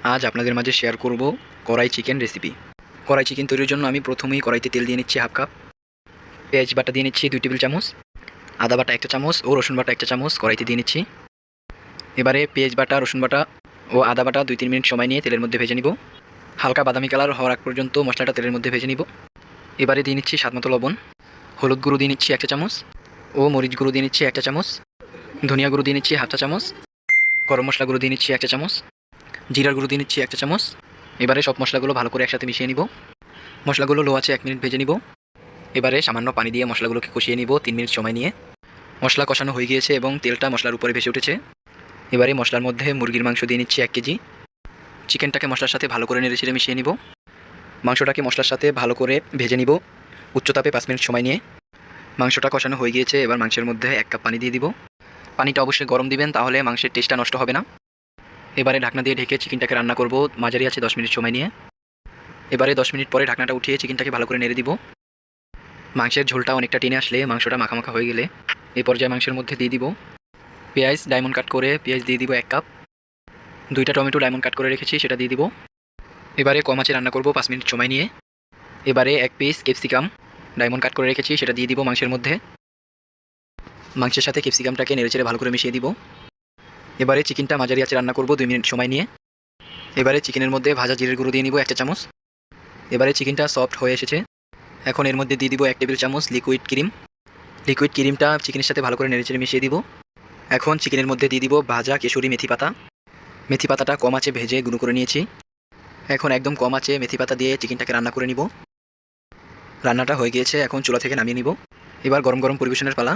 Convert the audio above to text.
আজ আপনাদের মাঝে শেয়ার করব কড়াই চিকেন রেসিপি। কড়াই চিকেন তৈরির জন্য আমি প্রথমেই কড়াইতে তেল দিয়ে নিচ্ছি হাফ কাপ, পেঁয়াজ বাটা দিয়ে নিচ্ছি 2 টেবিল চামচ, আদা বাটা 1 চা চামচ ও রসুন বাটা 1 চা চামচ কড়াইতে দিয়ে নিচ্ছি। এবারে পেঁয়াজ বাটা, রসুন বাটা ও আদা বাটা 2-3 মিনিট সময় নিয়ে তেলের মধ্যে ভেজে নিব। হালকা বাদামি কালার হওয়ার আগ পর্যন্ত মশলাটা তেলের মধ্যে ভেজে নিব। এবারে দিয়ে নিচ্ছি স্বাদমতো লবণ, হলুদ গুঁড়ো দিয়ে নিচ্ছি 1 চা চামচ ও মরিচ গুঁড়ো দিয়ে নিচ্ছি 1 চা চামচ, ধনিয়া গুঁড়ো দিয়ে নিচ্ছি হাফ চা চামচ, গরম মশলা গুঁড়ো দিয়ে নিচ্ছি 1 চা চামচ, জিরার গুঁড়ো দিয়ে নিচ্ছি 1 চা চামচ। এবারে সব মশলাগুলো ভালো করে একসাথে মিশিয়ে নিব। মশলাগুলো লো আছে 1 মিনিট ভেজে নিব। এবারে সামান্য পানি দিয়ে মশলাগুলোকে কষিয়ে নিব 3 মিনিট সময় নিয়ে। মশলা কষানো হয়ে গিয়েছে এবং তেলটা মশলার উপরে ভেসে উঠেছে। এবারে মশলার মধ্যে মুরগির মাংস দিয়ে নিচ্ছি 1 কেজি। চিকেনটাকে মশলার সাথে ভালো করে নেড়েচেড়ে মিশিয়ে নিব। মাংসটাকে মশলার সাথে ভালো করে ভেজে নিব উচ্চ তাপে 5 মিনিট সময় নিয়ে। মাংসটা কষানো হয়ে গিয়েছে, এবার মাংসের মধ্যে 1 কাপ পানি দিয়ে দিব। পানিটা অবশ্যই গরম দিবেন, তাহলে মাংসের টেস্টটা নষ্ট হবে না। এবারে ঢাকনা দিয়ে ঢেকে চিকেনটাকে রান্না করব মাঝারি আছে 10 মিনিট সময় নিয়ে। এবারে 10 মিনিট পরে ঢাকনাটা উঠিয়ে চিকেনটাকে ভালো করে নেড়ে দিব। মাংসের ঝোলটা অনেকটা টেনে আসলে, মাংসটা মাখা হয়ে গেলে এই পর্যায়ে মাংসের মধ্যে দিয়ে দিব পেঁয়াজ ডায়মন্ড কাট করে, পেঁয়াজ দিয়ে দিব 1 কাপ। 2টা টমেটো ডায়মন্ড কাট করে রেখেছি, সেটা দিয়ে দিব। এবারে কম আঁচে রান্না করব 5 মিনিট সময় নিয়ে। এবারে 1 পিস ক্যাপসিকাম ডায়মন্ড কাট করে রেখেছি, সেটা দিয়ে দিব মাংসের মধ্যে। মাংসের সাথে ক্যাপসিকামটাকে নেড়েচেড়ে ভালো করে মিশিয়ে দিব। এবারে চিকেনটা মাঝারি আঁচে রান্না করব 2 মিনিট সময় নিয়ে। এবারে চিকেনের মধ্যে ভাজা জিরের গুঁড়ো দিয়ে নিব 1 চা চামচ। এবারে চিকেনটা সফট হয়ে এসেছে, এখন এর মধ্যে দিয়ে দিব 1 টেবিল চামচ লিকুইড ক্রিম। লিকুইড ক্রিমটা চিকেনের সাথে ভালো করে নেড়েচেড়ে মিশিয়ে দিব। এখন চিকেনের মধ্যে দিয়ে দিব ভাজা কেশরি মেথি পাতা। মেথি পাতাটা কম আঁচে ভেজে গুঁড়ো করে নিয়েছি। এখন একদম কম আঁচে মেথি পাতা দিয়ে চিকেনটাকে রান্না করে নিব। রান্নাটা হয়ে গিয়েছে, এখন চুলা থেকে নামিয়ে নিব। এবার গরম গরম পরিবেশনের পালা।